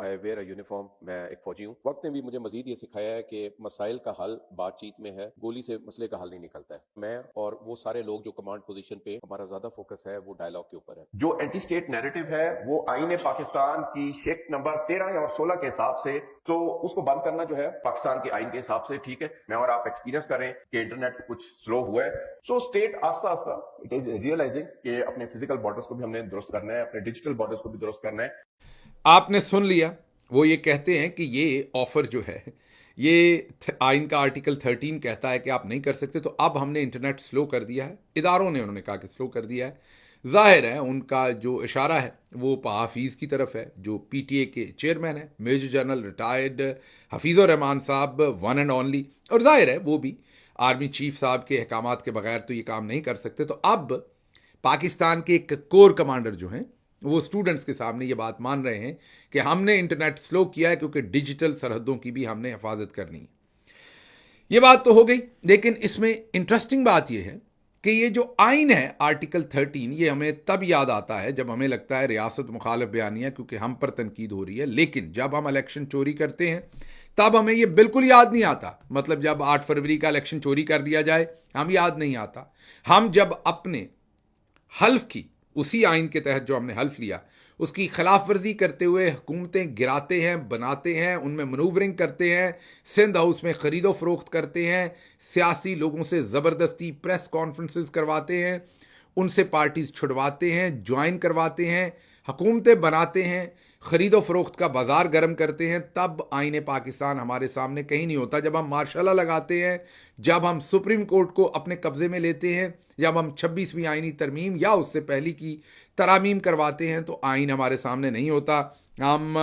I where a uniform, میں ایک فوجی ہوں. وقت نے بھی مجھے مزید یہ سکھایا ہے کہ مسائل کا حل بات چیت میں ہے، گولی سے مسئلے کا حل نہیں نکلتا ہے. میں اور وہ سارے لوگ جو کمانڈ پوزیشن پہ، ہمارا زیادہ فوکس ہے وہ ڈائلاگ کے اوپر ہے. جو اینٹی اسٹیٹ نیریٹو ہے وہ آئین پاکستان کی شیک نمبر 13 اور 16 کے حساب سے، تو اس کو بند کرنا جو ہے پاکستان کے آئین کے حساب سے ٹھیک ہے. میں اور آپ ایکسپیرینس کریں کہ انٹرنیٹ کچھ سلو ہوا ہے، سو اسٹیٹ آہستہ آہستہ اٹ از ریئلائزنگ کہ اپنے فزیکل بارڈرز کو بھی ہم نے درست کرنا ہے، اپنے ڈیجیٹل بارڈرز کو بھی درست کرنا ہے. آپ نے سن لیا، وہ یہ کہتے ہیں کہ یہ آفر جو ہے، یہ آئین کا آرٹیکل 13 کہتا ہے کہ آپ نہیں کر سکتے، تو اب ہم نے انٹرنیٹ سلو کر دیا ہے. اداروں نے انہوں نے کہا کہ سلو کر دیا ہے. ظاہر ہے ان کا جو اشارہ ہے وہ حفیظ کی طرف ہے، جو پی ٹی اے کے چیئرمین ہیں، میجر جنرل ریٹائرڈ حفیظ الرحمان صاحب، ون اینڈ اونلی. اور ظاہر ہے وہ بھی آرمی چیف صاحب کے احکامات کے بغیر تو یہ کام نہیں کر سکتے. تو اب پاکستان کے ایک کور کمانڈر جو ہیں وہ اسٹوڈنٹس کے سامنے یہ بات مان رہے ہیں کہ ہم نے انٹرنیٹ سلو کیا ہے کیونکہ ڈیجیٹل سرحدوں کی بھی ہم نے حفاظت کرنی ہے. یہ بات تو ہو گئی، لیکن اس میں انٹرسٹنگ بات یہ ہے کہ یہ جو آئین ہے آرٹیکل 13، یہ ہمیں تب یاد آتا ہے جب ہمیں لگتا ہے ریاست مخالف بیانیہ کیونکہ ہم پر تنقید ہو رہی ہے. لیکن جب ہم الیکشن چوری کرتے ہیں تب ہمیں یہ بالکل یاد نہیں آتا. مطلب جب 8 فروری کا الیکشن چوری کر دیا جائے ہم یاد نہیں آتا. ہم جب اپنے حلف کی، اسی آئین کے تحت جو ہم نے حلف لیا، اس کی خلاف ورزی کرتے ہوئے حکومتیں گراتے ہیں، بناتے ہیں، ان میں منورنگ کرتے ہیں، سندھ ہاؤس میں خرید و فروخت کرتے ہیں، سیاسی لوگوں سے زبردستی پریس کانفرنسز کرواتے ہیں، ان سے پارٹیز چھڑواتے ہیں، جوائن کرواتے ہیں، حکومتیں بناتے ہیں، خرید و فروخت کا بازار گرم کرتے ہیں، تب آئین پاکستان ہمارے سامنے کہیں نہیں ہوتا. جب ہم مارشاء اللہ لگاتے ہیں، جب ہم سپریم کورٹ کو اپنے قبضے میں لیتے ہیں، جب ہم 26ویں آئینی ترمیم یا اس سے پہلی کی ترامیم کرواتے ہیں، تو آئین ہمارے سامنے نہیں ہوتا. ہم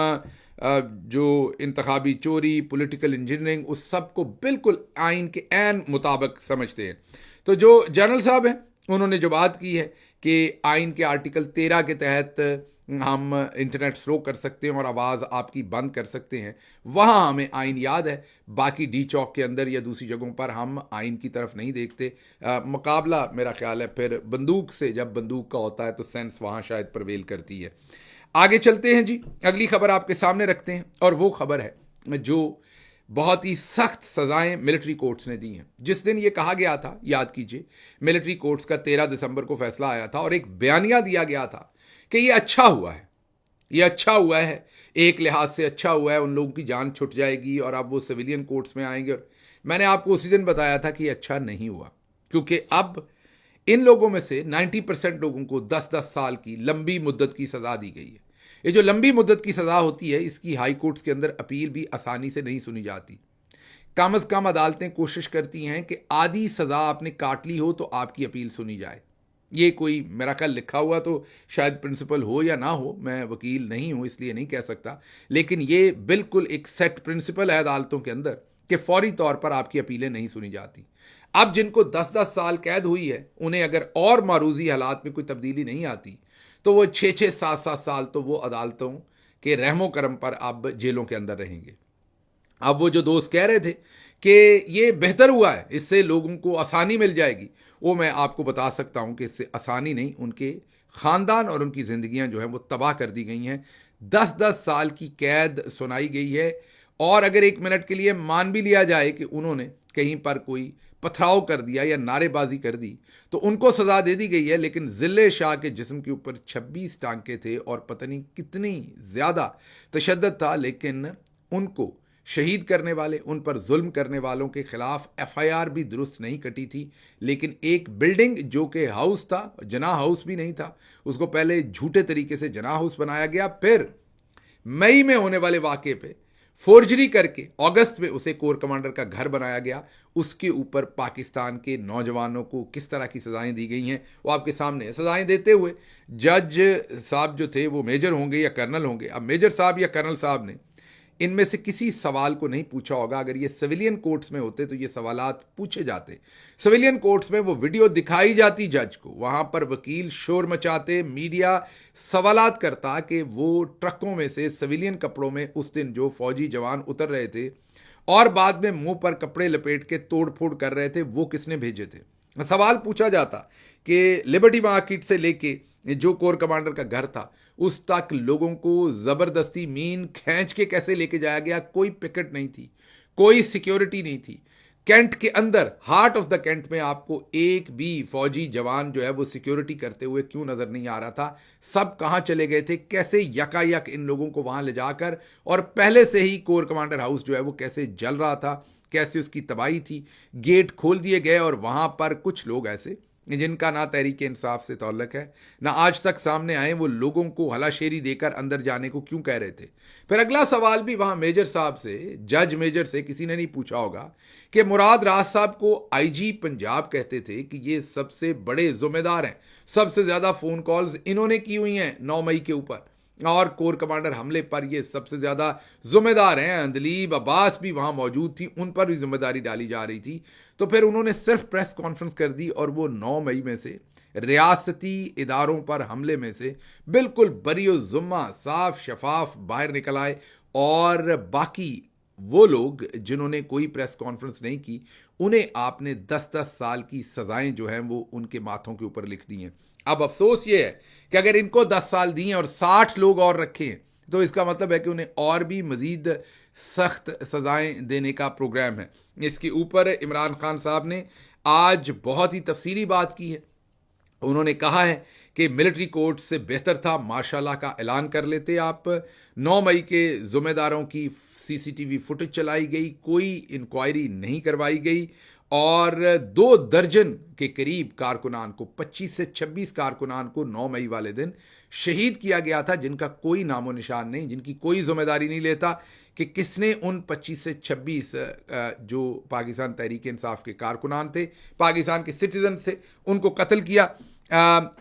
جو انتخابی چوری، پولیٹیکل انجینئرنگ، اس سب کو بالکل آئین کے عین مطابق سمجھتے ہیں. تو جو جنرل صاحب ہیں انہوں نے جو بات کی ہے کہ آئین کے آرٹیکل 13 کے تحت ہم انٹرنیٹ سلو کر سکتے ہیں اور آواز آپ کی بند کر سکتے ہیں، وہاں ہمیں آئین یاد ہے. باقی ڈی چوک کے اندر یا دوسری جگہوں پر ہم آئین کی طرف نہیں دیکھتے. مقابلہ میرا خیال ہے پھر بندوق سے، جب بندوق کا ہوتا ہے تو سینس وہاں شاید پرویل کرتی ہے. آگے چلتے ہیں جی، اگلی خبر آپ کے سامنے رکھتے ہیں، اور وہ خبر ہے جو بہت ہی سخت سزائیں ملٹری کورٹس نے دی ہیں. جس دن یہ کہا گیا تھا، یاد کیجئے، ملٹری کورٹس کا 13 دسمبر کو فیصلہ آیا تھا اور ایک بیانیہ دیا گیا تھا کہ یہ اچھا ہوا ہے، یہ اچھا ہوا ہے، ایک لحاظ سے اچھا ہوا ہے، ان لوگوں کی جان چھٹ جائے گی اور اب وہ سویلین کورٹس میں آئیں گے. اور میں نے آپ کو اسی دن بتایا تھا کہ یہ اچھا نہیں ہوا، کیونکہ اب ان لوگوں میں سے 90% لوگوں کو 10-10 سال کی لمبی مدت کی سزا دی گئی ہے. یہ جو لمبی مدت کی سزا ہوتی ہے، اس کی ہائی کورٹس کے اندر اپیل بھی آسانی سے نہیں سنی جاتی. کم از کم عدالتیں کوشش کرتی ہیں کہ آدھی سزا آپ نے کاٹ لی ہو تو آپ کی اپیل سنی جائے. یہ کوئی میرا خیال لکھا ہوا تو شاید پرنسپل ہو یا نہ ہو، میں وکیل نہیں ہوں اس لیے نہیں کہہ سکتا، لیکن یہ بالکل ایک سیٹ پرنسپل ہے عدالتوں کے اندر کہ فوری طور پر آپ کی اپیلیں نہیں سنی جاتی. اب جن کو 10-10 سال قید ہوئی ہے، انہیں اگر اور معروضی حالات میں کوئی تبدیلی نہیں آتی تو وہ 6-6 7-7 سال تو وہ عدالتوں کے رحم و کرم پر اب جیلوں کے اندر رہیں گے. اب وہ جو دوست کہہ رہے تھے کہ یہ بہتر ہوا ہے، اس سے لوگوں کو آسانی مل جائے گی، وہ میں آپ کو بتا سکتا ہوں کہ اس سے آسانی نہیں، ان کے خاندان اور ان کی زندگیاں جو ہیں وہ تباہ کر دی گئی ہیں. 10-10 سال کی قید سنائی گئی ہے، اور اگر 1 منٹ کے لیے مان بھی لیا جائے کہ انہوں نے کہیں پر کوئی پتھراؤ کر دیا یا نعرے بازی کر دی تو ان کو سزا دے دی گئی ہے. لیکن ذلِ شاہ کے جسم کے اوپر 26 ٹانکے تھے اور پتہ نہیں کتنی زیادہ تشدد تھا، لیکن ان کو شہید کرنے والے، ان پر ظلم کرنے والوں کے خلاف ایف آئی آر بھی درست نہیں کٹی تھی. لیکن ایک بلڈنگ جو کہ ہاؤس تھا، جناح ہاؤس بھی نہیں تھا، اس کو پہلے جھوٹے طریقے سے جناح ہاؤس بنایا گیا، پھر مئی میں ہونے والے واقعے پہ فورجری کر کے اگست میں اسے کور کمانڈر کا گھر بنایا گیا. اس کے اوپر پاکستان کے نوجوانوں کو کس طرح کی سزائیں دی گئی ہیں وہ آپ کے سامنے ہے. سزائیں دیتے ہوئے جج صاحب جو تھے وہ میجر ہوں گے یا کرنل ہوں گے. اب میجر صاحب یا کرنل صاحب نے ان میں سے کسی سوال کو نہیں پوچھا ہوگا. اگر یہ سویلین کورٹس میں ہوتے تو یہ سوالات پوچھے جاتے. سویلین کورٹس میں وہ ویڈیو دکھائی جاتی جج کو، وہاں پر وکیل شور مچاتے، میڈیا سوالات کرتا کہ وہ ٹرکوں میں سے سویلین کپڑوں میں اس دن جو فوجی جوان اتر رہے تھے اور بعد میں منہ پر کپڑے لپیٹ کے توڑ پھوڑ کر رہے تھے، وہ کس نے بھیجے تھے. سوال پوچھا جاتا کہ لبرٹی مارکیٹ سے لے کے جو کور کمانڈر کا گھر تھا اس تک لوگوں کو زبردستی مین کھینچ کے کیسے لے کے جایا گیا. کوئی پکٹ نہیں تھی, کوئی سیکیورٹی نہیں تھی. کینٹ کے اندر, ہارٹ آف دا کینٹ میں آپ کو ایک بھی فوجی جوان جو ہے وہ سیکیورٹی کرتے ہوئے کیوں نظر نہیں آ رہا تھا؟ سب کہاں چلے گئے تھے؟ کیسے یکا یک ان لوگوں کو وہاں لے جا کر, اور پہلے سے ہی کور کمانڈر ہاؤس جو ہے وہ کیسے جل رہا تھا, کیسے اس کی تباہی تھی. گیٹ کھول دیے گئے اور وہاں پر کچھ لوگ ایسے جن کا نہ تحریک انصاف سے تعلق ہے نہ آج تک سامنے آئے, وہ لوگوں کو ہلا شیری دے کر اندر جانے کو کیوں کہہ رہے تھے. پھر اگلا سوال بھی وہاں میجر صاحب سے, جج میجر سے کسی نے نہیں پوچھا ہوگا کہ مراد راز صاحب کو آئی جی پنجاب کہتے تھے کہ یہ سب سے بڑے ذمہ دار ہیں, سب سے زیادہ فون کالز انہوں نے کی ہوئی ہیں 9 مئی کے اوپر, اور کور کمانڈر حملے پر یہ سب سے زیادہ ذمہ دار ہیں. اندلیب عباس بھی وہاں موجود تھی, ان پر بھی ذمہ داری ڈالی جا رہی تھی. تو پھر انہوں نے صرف پریس کانفرنس کر دی اور وہ 9 مئی میں سے ریاستی اداروں پر حملے میں سے بالکل بری و ذمہ صاف شفاف باہر نکل آئے, اور باقی وہ لوگ جنہوں نے کوئی پریس کانفرنس نہیں کی انہیں آپ نے 10-10 سال کی سزائیں جو ہیں وہ ان کے ماتھوں کے اوپر لکھ دی ہیں. اب افسوس یہ ہے کہ اگر ان کو 10 سال دیے اور 60 لوگ اور رکھے ہیں تو اس کا مطلب ہے کہ انہیں اور بھی مزید سخت سزائیں دینے کا پروگرام ہے. اس کے اوپر عمران خان صاحب نے آج بہت ہی تفصیلی بات کی ہے. انہوں نے کہا ہے کہ ملٹری کورٹ سے بہتر تھا مارشل لا کا اعلان کر لیتے آپ. 9 مئی کے ذمہ داروں کی سی سی ٹی وی فوٹیج چلائی گئی, کوئی انکوائری نہیں کروائی گئی, اور 2 درجن کے قریب کارکنان کو, 25 سے 26 کارکنان کو 9 مئی والے دن شہید کیا گیا تھا, جن کا کوئی نام و نشان نہیں, جن کی کوئی ذمہ داری نہیں لیتا کہ کس نے ان 25 سے 26 جو پاکستان تحریک انصاف کے کارکنان تھے, پاکستان کے سٹیزن تھے, ان کو قتل کیا.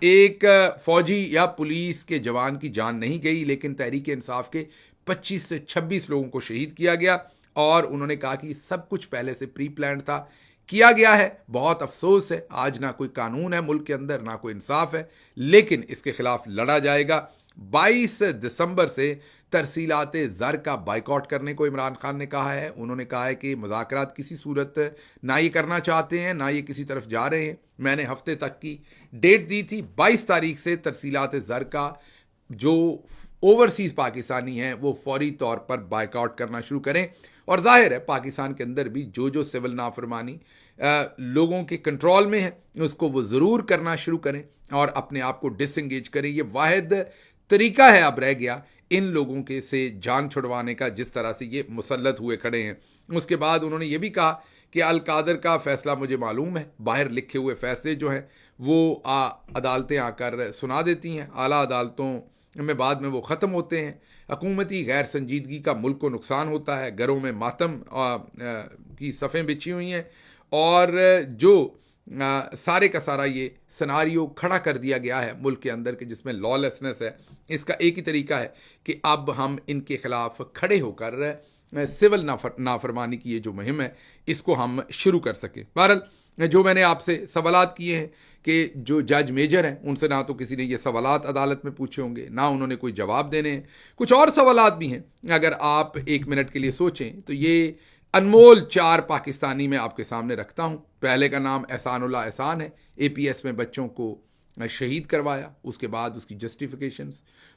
ایک فوجی یا پولیس کے جوان کی جان نہیں گئی, لیکن تحریک انصاف کے 25 سے 26 لوگوں کو شہید کیا گیا. اور انہوں نے کہا کہ سب کچھ پہلے سے پری پلانڈ تھا, کیا گیا ہے. بہت افسوس ہے آج نہ کوئی قانون ہے ملک کے اندر, نہ کوئی انصاف ہے, لیکن اس کے خلاف لڑا جائے گا. 22 دسمبر سے ترسیلات زر کا بائیکاٹ کرنے کو عمران خان نے کہا ہے. انہوں نے کہا ہے کہ مذاکرات کسی صورت نہ یہ کرنا چاہتے ہیں نہ یہ کسی طرف جا رہے ہیں. میں نے ہفتے تک کی ڈیٹ دی تھی, 22 تاریخ سے ترسیلات زر کا جو اوورسیز پاکستانی ہیں وہ فوری طور پر بائیکاٹ کرنا شروع کریں. اور ظاہر ہے پاکستان کے اندر بھی جو سول نافرمانی لوگوں کے کنٹرول میں ہے اس کو وہ ضرور کرنا شروع کریں اور اپنے آپ کو ڈس انگیج کریں. یہ واحد طریقہ ہے اب رہ گیا ان لوگوں کے سے جان چھڑوانے کا, جس طرح سے یہ مسلط ہوئے کھڑے ہیں. اس کے بعد انہوں نے یہ بھی کہا کہ القادر کا فیصلہ مجھے معلوم ہے, باہر لکھے ہوئے فیصلے جو ہیں وہ عدالتیں آ کر سنا دیتی ہیں, اعلیٰ عدالتوں میں بعد میں وہ ختم ہوتے ہیں. حکومتی غیر سنجیدگی کا ملک کو نقصان ہوتا ہے, گھروں میں ماتم کی صفیں بچھی ہوئی ہیں, اور جو سارے کا سارا یہ سناریو کھڑا کر دیا گیا ہے ملک کے اندر کہ جس میں لا لیسنس ہے, اس کا ایک ہی طریقہ ہے کہ اب ہم ان کے خلاف کھڑے ہو کر سول نافرمانی کی یہ جو مہم ہے اس کو ہم شروع کر سکیں. بہرحال جو میں نے آپ سے سوالات کیے ہیں کہ جو جج میجر ہیں ان سے نہ تو کسی نے یہ سوالات عدالت میں پوچھے ہوں گے, نہ انہوں نے کوئی جواب دینے ہیں. کچھ اور سوالات بھی ہیں, اگر آپ 1 منٹ کے لیے سوچیں تو یہ انمول 4 پاکستانی میں آپ کے سامنے رکھتا ہوں. پہلے کا نام احسان اللہ احسان ہے, اے پی ایس میں بچوں کو شہید کروایا, اس کے بعد اس کی جسٹیفیکیشنز,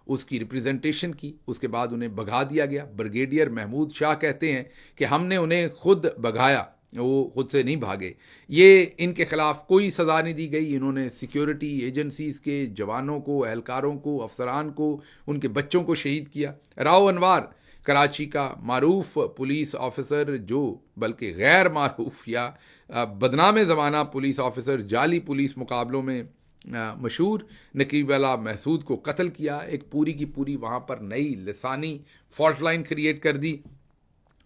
اس کی ریپریزنٹیشن کی, اس کے بعد انہیں بھگا دیا گیا. بریگیڈیئر محمود شاہ کہتے ہیں کہ ہم نے انہیں خود بھگایا, وہ خود سے نہیں بھاگے. یہ ان کے خلاف کوئی سزا نہیں دی گئی. انہوں نے سیکیورٹی ایجنسیز کے جوانوں کو, اہلکاروں کو, افسران کو, ان کے بچوں کو شہید کیا. راؤ انوار کراچی کا معروف پولیس آفیسر, جو بلکہ غیر معروف یا بدنام زمانہ پولیس آفیسر, جعلی پولیس مقابلوں میں مشہور نقیب اللہ محسود کو قتل کیا. ایک پوری کی پوری وہاں پر نئی لسانی فالٹ لائن کریٹ کر دی.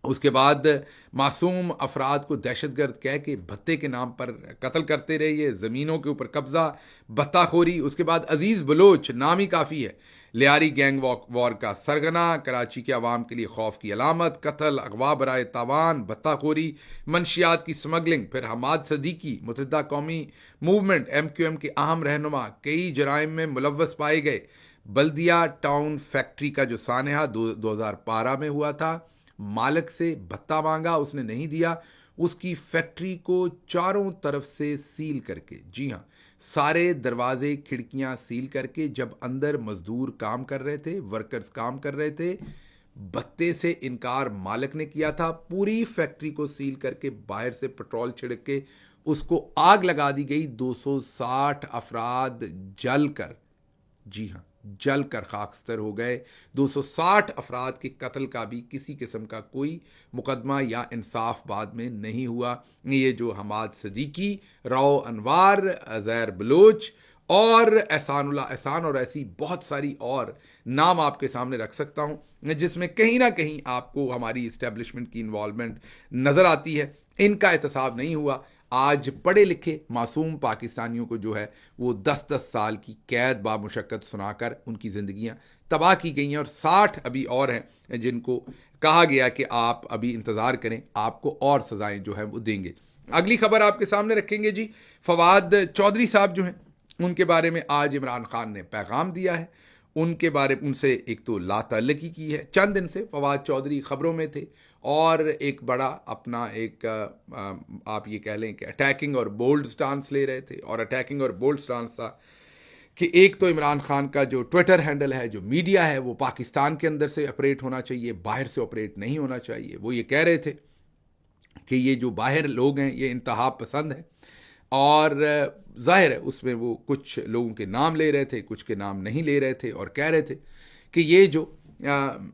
اس کے بعد معصوم افراد کو دہشت گرد کہہ کے بھتے کے نام پر قتل کرتے رہے, یہ زمینوں کے اوپر قبضہ, بھتہ خوری. اس کے بعد عزیز بلوچ, نام ہی کافی ہے, لیاری گینگ وار کا سرغنہ, کراچی کے عوام کے لیے خوف کی علامت, قتل, اغوا برائے تاوان, بھتہ خوری, منشیات کی سمگلنگ. پھر حماد صدیقی متحدہ قومی موومنٹ MQM کے اہم رہنما, کئی جرائم میں ملوث پائے گئے. بلدیہ ٹاؤن فیکٹری کا جو سانحہ 2012 میں ہوا تھا, مالک سے بھتہ مانگا, اس نے نہیں دیا, اس کی فیکٹری کو چاروں طرف سے سیل کر کے, جی ہاں سارے دروازے کھڑکیاں سیل کر کے، جب اندر مزدور کام کر رہے تھے، ورکرز کام کر رہے تھے، بتے سے انکار مالک نے کیا تھا، پوری فیکٹری کو سیل کر کے باہر سے پٹرول چھڑک کے اس کو آگ لگا دی گئی. 260 افراد جل کر، جی ہاں، جل کر خاکستر ہو گئے. 260 افراد کے قتل کا بھی کسی قسم کا کوئی مقدمہ یا انصاف بعد میں نہیں ہوا. یہ جو حماد صدیقی، راؤ انوار، عزیر بلوچ اور احسان اللہ احسان اور ایسی بہت ساری اور نام آپ کے سامنے رکھ سکتا ہوں، جس میں کہیں نہ کہیں آپ کو ہماری اسٹیبلشمنٹ کی انوالومنٹ نظر آتی ہے. ان کا احتساب نہیں ہوا. آج پڑھے لکھے معصوم پاکستانیوں کو جو ہے وہ 10-10 سال کی قید بامشقت سنا کر ان کی زندگیاں تباہ کی گئی ہیں، اور 60 ابھی اور ہیں جن کو کہا گیا کہ آپ ابھی انتظار کریں، آپ کو اور سزائیں جو ہیں وہ دیں گے. اگلی خبر آپ کے سامنے رکھیں گے جی. فواد چودھری صاحب جو ہیں ان کے بارے میں آج عمران خان نے پیغام دیا ہے. ان کے بارے ان سے ایک تو لا تعلقی کی ہے. چند دن سے فواد چودھری خبروں میں تھے اور ایک بڑا اپنا ایک آپ یہ کہہ لیں کہ اٹیکنگ اور بولڈ سٹانس لے رہے تھے. اور اٹیکنگ اور بولڈ سٹانس تھا کہ ایک تو عمران خان کا جو ٹویٹر ہینڈل ہے، جو میڈیا ہے، وہ پاکستان کے اندر سے آپریٹ ہونا چاہیے، باہر سے آپریٹ نہیں ہونا چاہیے. وہ یہ کہہ رہے تھے کہ یہ جو باہر لوگ ہیں یہ انتہا پسند ہیں، اور ظاہر ہے اس میں وہ کچھ لوگوں کے نام لے رہے تھے، کچھ کے نام نہیں لے رہے تھے، اور کہہ رہے تھے کہ یہ جو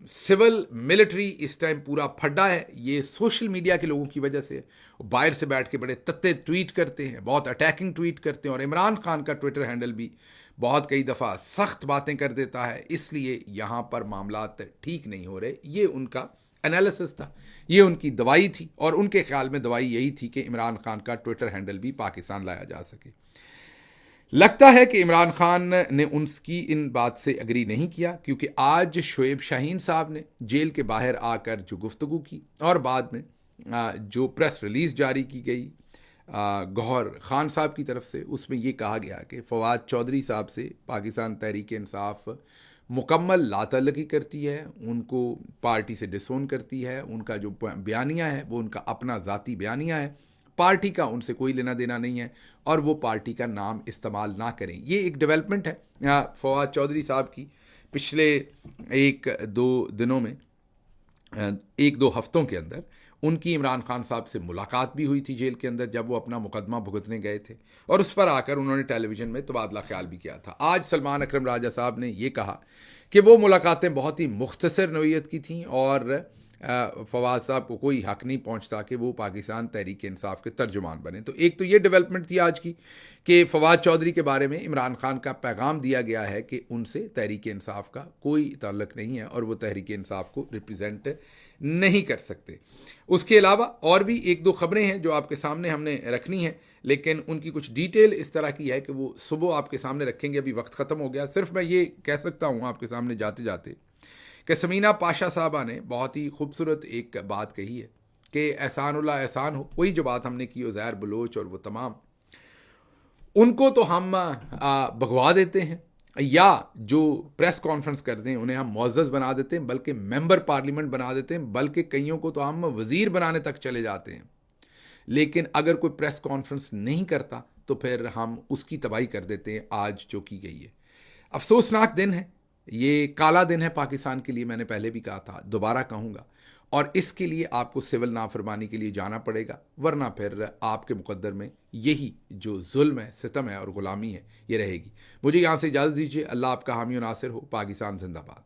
سول ملٹری اس ٹائم پورا پھڈا ہے، یہ سوشل میڈیا کے لوگوں کی وجہ سے. باہر سے بیٹھ کے بڑے تتے ٹویٹ کرتے ہیں، بہت اٹیکنگ ٹویٹ کرتے ہیں، اور عمران خان کا ٹویٹر ہینڈل بھی بہت کئی دفعہ سخت باتیں کر دیتا ہے. اس لیے یہاں پر معاملات ٹھیک نہیں ہو رہے. یہ ان کا انالیسس تھا، یہ ان کی دوائی تھی، اور ان کے خیال میں دوائی یہی تھی کہ عمران خان کا ٹویٹر ہینڈل بھی پاکستان لایا جا سکے. لگتا ہے کہ عمران خان نے ان کی ان بات سے اگری نہیں کیا، کیونکہ آج شعیب شاہین صاحب نے جیل کے باہر آ کر جو گفتگو کی اور بعد میں جو پریس ریلیز جاری کی گئی گوہر خان صاحب کی طرف سے، اس میں یہ کہا گیا کہ فواد چودھری صاحب سے پاکستان تحریک انصاف مکمل لا تعلقی کرتی ہے، ان کو پارٹی سے ڈسون کرتی ہے. ان کا جو بیانیہ ہے وہ ان کا اپنا ذاتی بیانیہ ہے، پارٹی کا ان سے کوئی لینا دینا نہیں ہے، اور وہ پارٹی کا نام استعمال نہ کریں. یہ ایک ڈیولپمنٹ ہے فواد چودھری صاحب کی. پچھلے 1-2 دنوں میں، 1-2 ہفتوں کے اندر ان کی عمران خان صاحب سے ملاقات بھی ہوئی تھی جیل کے اندر، جب وہ اپنا مقدمہ بھگتنے گئے تھے، اور اس پر آ کر انہوں نے ٹیلی ویژن میں تبادلہ خیال بھی کیا تھا. آج سلمان اکرم راجہ صاحب نے یہ کہا کہ وہ ملاقاتیں بہت ہی مختصر نوعیت کی تھیں، اور فواد صاحب کو کوئی حق نہیں پہنچتا کہ وہ پاکستان تحریک انصاف کے ترجمان بنیں. تو ایک تو یہ ڈیولپمنٹ تھی آج کی کہ فواد چودھری کے بارے میں عمران خان کا پیغام دیا گیا ہے کہ ان سے تحریک انصاف کا کوئی تعلق نہیں ہے، اور وہ تحریک انصاف کو ریپرزینٹ نہیں کر سکتے. اس کے علاوہ اور بھی 1-2 خبریں ہیں جو آپ کے سامنے ہم نے رکھنی ہیں، لیکن ان کی کچھ ڈیٹیل اس طرح کی ہے کہ وہ صبح آپ کے سامنے رکھیں گے. ابھی وقت ختم ہو گیا. صرف میں یہ کہہ سکتا ہوں آپ کے سامنے جاتے جاتے کہ سمینہ پاشا صاحبہ نے بہت ہی خوبصورت ایک بات کہی ہے کہ احسان اللہ احسان ہو. وہی جو بات ہم نے کی عزیر بلوچ اور وہ تمام، ان کو تو ہم بھگوا دیتے ہیں، یا جو پریس کانفرنس کرتے ہیں انہیں ہم معزز بنا دیتے ہیں، بلکہ ممبر پارلیمنٹ بنا دیتے ہیں، بلکہ کئیوں کو تو ہم وزیر بنانے تک چلے جاتے ہیں. لیکن اگر کوئی پریس کانفرنس نہیں کرتا تو پھر ہم اس کی تباہی کر دیتے ہیں. آج جو کی گئی ہے افسوسناک دن ہے، یہ کالا دن ہے پاکستان کے لیے. میں نے پہلے بھی کہا تھا، دوبارہ کہوں گا، اور اس کے لیے آپ کو سول نافرمانی کے لیے جانا پڑے گا، ورنہ پھر آپ کے مقدر میں یہی جو ظلم ہے، ستم ہے اور غلامی ہے، یہ رہے گی. مجھے یہاں سے اجازت دیجیے. اللہ آپ کا حامی و ناصر ہو. پاکستان زندہ باد.